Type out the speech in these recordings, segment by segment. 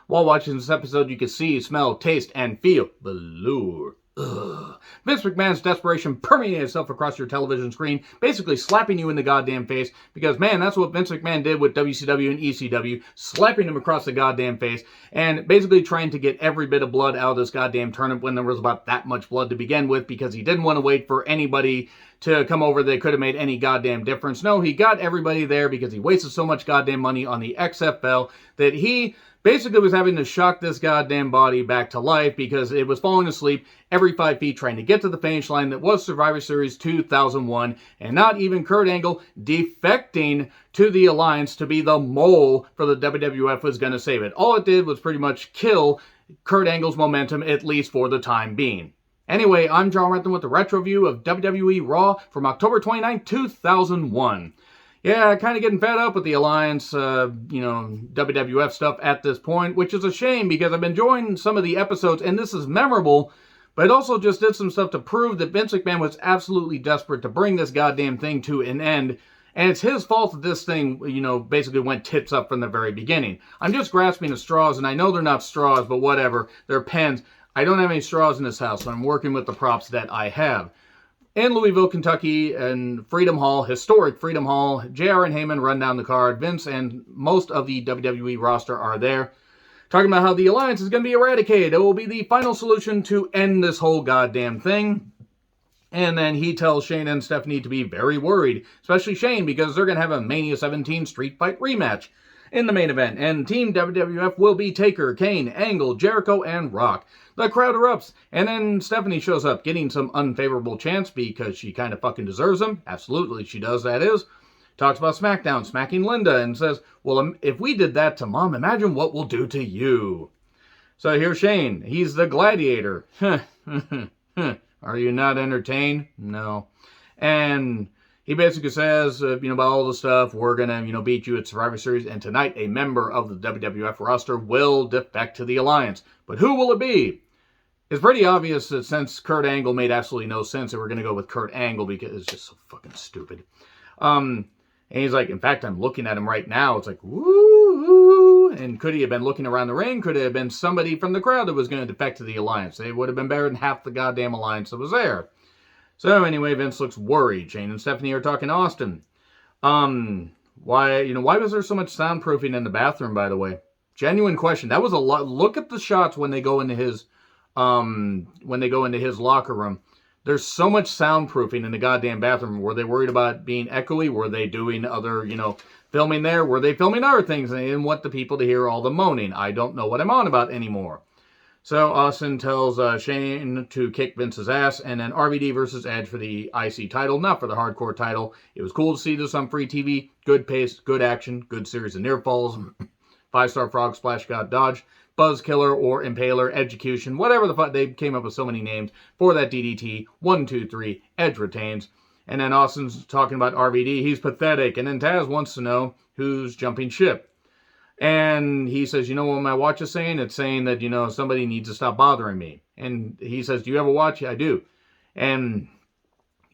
While watching this episode, you can see, smell, taste, and feel the lure. Ugh. Vince McMahon's desperation permeated itself across your television screen, basically slapping you in the goddamn face, because man, that's what Vince McMahon did with WCW and ECW, slapping him across the goddamn face, and basically trying to get every bit of blood out of this goddamn tournament when there was about that much blood to begin with, because he didn't want to wait for anybody to come over that could have made any goddamn difference. No, he got everybody there because he wasted so much goddamn money on the XFL that he basically was having to shock this goddamn body back to life because it was falling asleep every 5 feet trying to get to the finish line that was Survivor Series 2001, and not even Kurt Angle defecting to the Alliance to be the mole for the WWF was going to save it. All it did was pretty much kill Kurt Angle's momentum, at least for the time being. Anyway, I'm John Renton with the retro view of WWE Raw from October 29, 2001. Yeah, kind of getting fed up with the Alliance, WWF stuff at this point, which is a shame because I've been enjoying some of the episodes, and this is memorable, but it also just did some stuff to prove that Vince McMahon was absolutely desperate to bring this goddamn thing to an end, and it's his fault that this thing, basically went tits up from the very beginning. I'm just grasping at straws, and I know they're not straws, but whatever, they're pens. I don't have any straws in this house, so I'm working with the props that I have. In Louisville, Kentucky, and Freedom Hall, historic Freedom Hall, JR and Heyman run down the card. Vince and most of the WWE roster are there, talking about how the Alliance is going to be eradicated. It will be the final solution to end this whole goddamn thing. And then he tells Shane and Stephanie to be very worried, especially Shane, because they're going to have a Mania 17 Street Fight rematch in the main event, and Team WWF will be Taker, Kane, Angle, Jericho, and Rock. The crowd erupts, and then Stephanie shows up, getting some unfavorable chants because she kind of fucking deserves them. Absolutely, she does, that is. Talks about SmackDown, smacking Linda, and says, well, if we did that to Mom, imagine what we'll do to you. So here's Shane. He's the gladiator. Are you not entertained? No. And he basically says, about all the stuff, we're going to, beat you at Survivor Series, and tonight a member of the WWF roster will defect to the Alliance. But who will it be? It's pretty obvious that since Kurt Angle made absolutely no sense, that we're going to go with Kurt Angle because it's just so fucking stupid. And he's like, in fact, I'm looking at him right now. It's like, woo. And could he have been looking around the ring? Could it have been somebody from the crowd that was going to defect to the Alliance? They would have been better than half the goddamn Alliance that was there. So anyway, Vince looks worried. Shane and Stephanie are talking to Austin. Why was there so much soundproofing in the bathroom, by the way? Genuine question. That was a lot. Look at the shots when they go into his locker room. There's so much soundproofing in the goddamn bathroom. Were they worried about being echoey? Were they doing other, filming there? Were they filming other things and they didn't want the people to hear all the moaning? I don't know what I'm on about anymore. So Austin tells Shane to kick Vince's ass, and then RVD versus Edge for the IC title, not for the hardcore title. It was cool to see this on free TV. Good pace, good action, good series of near falls. 5-star frog splash got dodged. Buzz Killer or Impaler, Execution, whatever the fuck. They came up with so many names for that DDT. 1, 2, 3, Edge retains. And then Austin's talking about RVD. He's pathetic. And then Taz wants to know who's jumping ship. And he says, what my watch is saying? It's saying that, somebody needs to stop bothering me. And he says, do you have a watch? I do. And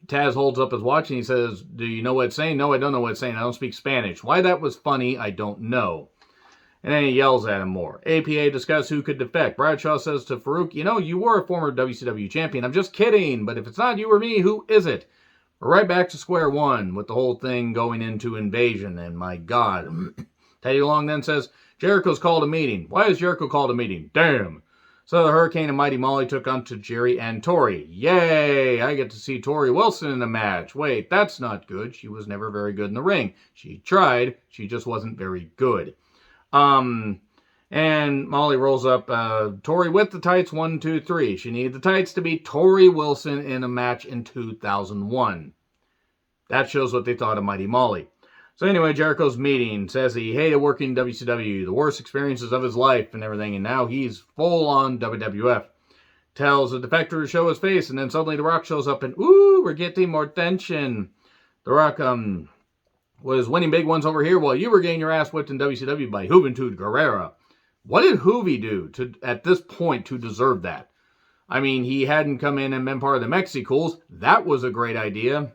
Taz holds up his watch and he says, do you know what it's saying? No, I don't know what it's saying. I don't speak Spanish. Why that was funny, I don't know. And then he yells at him more. APA discuss who could defect. Bradshaw says to Farouk, you were a former WCW champion. I'm just kidding. But if it's not you or me, who is it? We're right back to square one with the whole thing going into Invasion. And my God. Teddy Long then says, Jericho's called a meeting. Why has Jericho called a meeting? Damn. So the Hurricane and Mighty Molly took on to Jerry and Tori. Yay! I get to see Tori Wilson in the match. Wait, that's not good. She was never very good in the ring. She tried. She just wasn't very good. And Molly rolls up Tori with the tights, 1, 2, 3. She needed the tights to beat Tori Wilson in a match in 2001. That shows what they thought of Mighty Molly. So anyway, Jericho's meeting says he hated working WCW, the worst experiences of his life and everything, and now he's full on WWF. Tells the defector to show his face, and then suddenly The Rock shows up and, ooh, we're getting more tension. The Rock, was winning big ones over here while you were getting your ass whipped in WCW by Juventud Guerrera. What did Hoovy do at this point to deserve that? I mean, he hadn't come in and been part of the Mexicools. That was a great idea.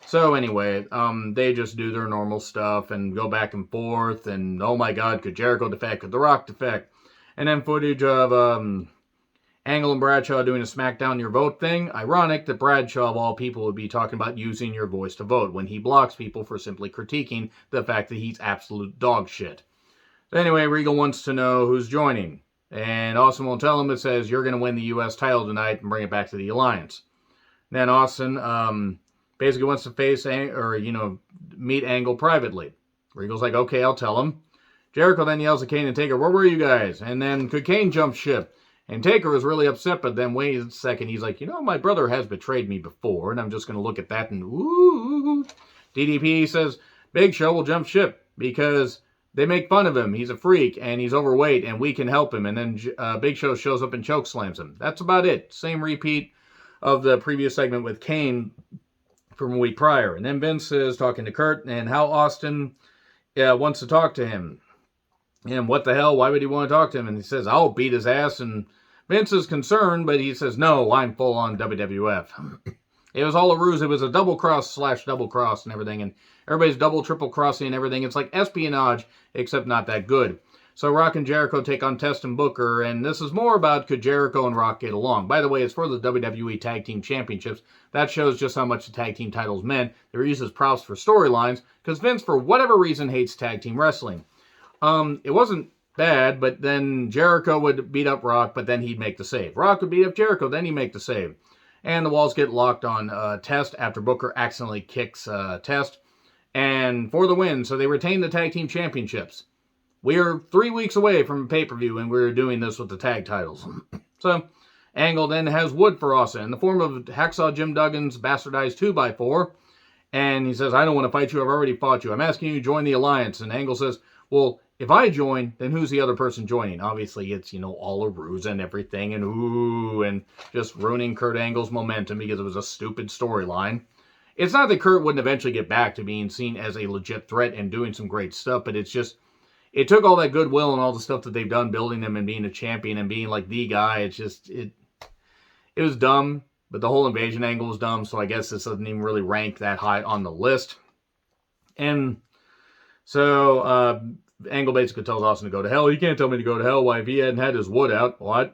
So anyway, they just do their normal stuff and go back and forth. And oh my God, could Jericho defect? Could The Rock defect? And then footage of Angle and Bradshaw doing a SmackDown Your Vote thing. Ironic that Bradshaw, of all people, would be talking about using your voice to vote when he blocks people for simply critiquing the fact that he's absolute dog shit. So anyway, Regal wants to know who's joining. And Austin won't tell him. It says, you're going to win the U.S. title tonight and bring it back to the Alliance. Then Austin basically wants to face meet Angle privately. Regal's like, okay, I'll tell him. Jericho then yells at Kane and Taker, where were you guys? And then could Kane jump ship? And Taker was really upset, but then wait a second. He's like, my brother has betrayed me before, and I'm just going to look at that and ooh. DDP says, Big Show will jump ship because they make fun of him. He's a freak, and he's overweight, and we can help him. And then Big Show shows up and chokeslams him. That's about it. Same repeat of the previous segment with Kane from a week prior. And then Vince is talking to Kurt and how Austin wants to talk to him. And what the hell? Why would he want to talk to him? And he says, I'll beat his ass. And Vince is concerned, but he says, no, I'm full on WWF. It was all a ruse. It was a double cross / double cross and everything. And everybody's double, triple crossing and everything. It's like espionage, except not that good. So Rock and Jericho take on Test and Booker. And this is more about could Jericho and Rock get along. By the way, it's for the WWE Tag Team Championships. That shows just how much the tag team titles meant. They were used as props for storylines because Vince, for whatever reason, hates tag team wrestling. It wasn't bad, but then Jericho would beat up Rock, but then he'd make the save. Rock would beat up Jericho, then he'd make the save. And the walls get locked on Test after Booker accidentally kicks Test. And for the win, so they retain the tag team championships. We are 3 weeks away from a pay-per-view, and we're doing this with the tag titles. So, Angle then has wood for Austin in the form of Hacksaw Jim Duggan's bastardized 2x4. And he says, I don't want to fight you, I've already fought you. I'm asking you to join the Alliance. And Angle says, well, if I join, then who's the other person joining? Obviously, it's, all a ruse and everything, and just ruining Kurt Angle's momentum because it was a stupid storyline. It's not that Kurt wouldn't eventually get back to being seen as a legit threat and doing some great stuff, but it's just, it took all that goodwill and all the stuff that they've done building him and being a champion and being like the guy. It's just, it was dumb, but the whole invasion angle was dumb, so I guess this doesn't even really rank that high on the list. And so, Angle basically tells Austin to go to hell. He can't tell me to go to hell. Why, if he hadn't had his wood out, what?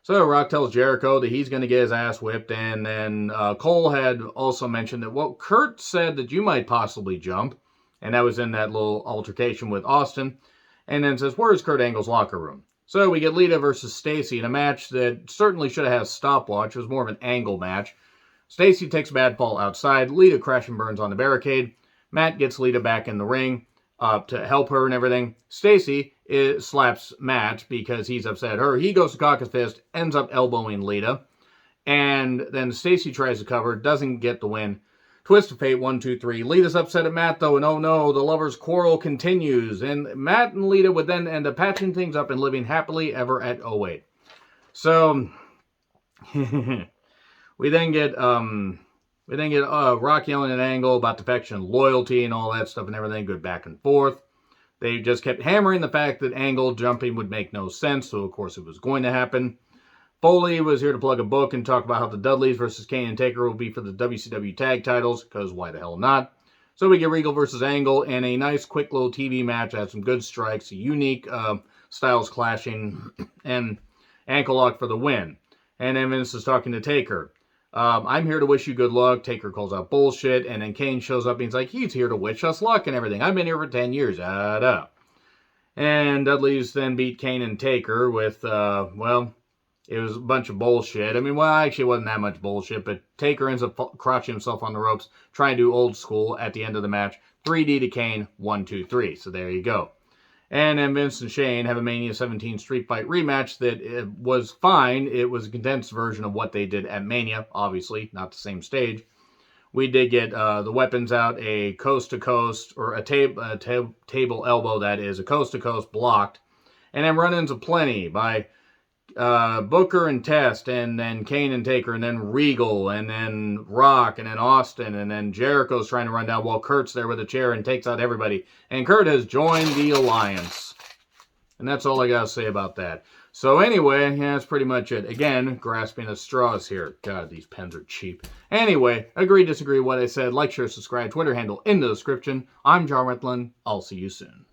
So Rock tells Jericho that he's going to get his ass whipped. And then Cole had also mentioned that, well, Kurt said that you might possibly jump. And that was in that little altercation with Austin. And then says, where's Kurt Angle's locker room? So we get Lita versus Stacy in a match that certainly should have had a stopwatch. It was more of an Angle match. Stacy takes a bad fall outside. Lita crash and burns on the barricade. Matt gets Lita back in the ring to help her and everything. Stacy slaps Matt because he's upset at her. He goes to cock his fist, ends up elbowing Lita. And then Stacy tries to cover, doesn't get the win. Twist of fate, 1, 2, 3. Lita's upset at Matt, though, and oh no, the lovers' quarrel continues. And Matt and Lita would then end up patching things up and living happily ever at 08. So, we then get Rock yelling at Angle about defection, loyalty, and all that stuff and everything. Good back and forth. They just kept hammering the fact that Angle jumping would make no sense, so of course it was going to happen. Foley was here to plug a book and talk about how the Dudleys versus Kane and Taker will be for the WCW tag titles, because why the hell not? So we get Regal versus Angle and a nice quick little TV match that had some good strikes, unique styles clashing, and ankle lock for the win. And then Vince is talking to Taker. I'm here to wish you good luck. Taker calls out bullshit, and then Kane shows up and he's like, he's here to wish us luck and everything. I've been here for 10 years. And Dudley's then beat Kane and Taker with, it was a bunch of bullshit. I mean, well, actually it wasn't that much bullshit, but Taker ends up crouching himself on the ropes, trying to do old school at the end of the match. 3D to Kane, 1, 2, 3. So there you go. And then Vince and Shane have a Mania 17 Street Fight rematch that was fine. It was a condensed version of what they did at Mania, obviously, not the same stage. We did get the weapons out, a coast-to-coast, or a table elbow, that is, a coast-to-coast blocked. And then run-ins aplenty by Booker and Test, and then Kane and Taker, and then Regal, and then Rock, and then Austin, and then Jericho's trying to run down while Kurt's there with a chair and takes out everybody. And Kurt has joined the Alliance. And that's all I gotta say about that. So anyway, yeah, that's pretty much it. Again, grasping at straws here. God, these pens are cheap. Anyway, agree, disagree what I said. Like, share, subscribe. Twitter handle in the description. I'm John Retlin. I'll see you soon.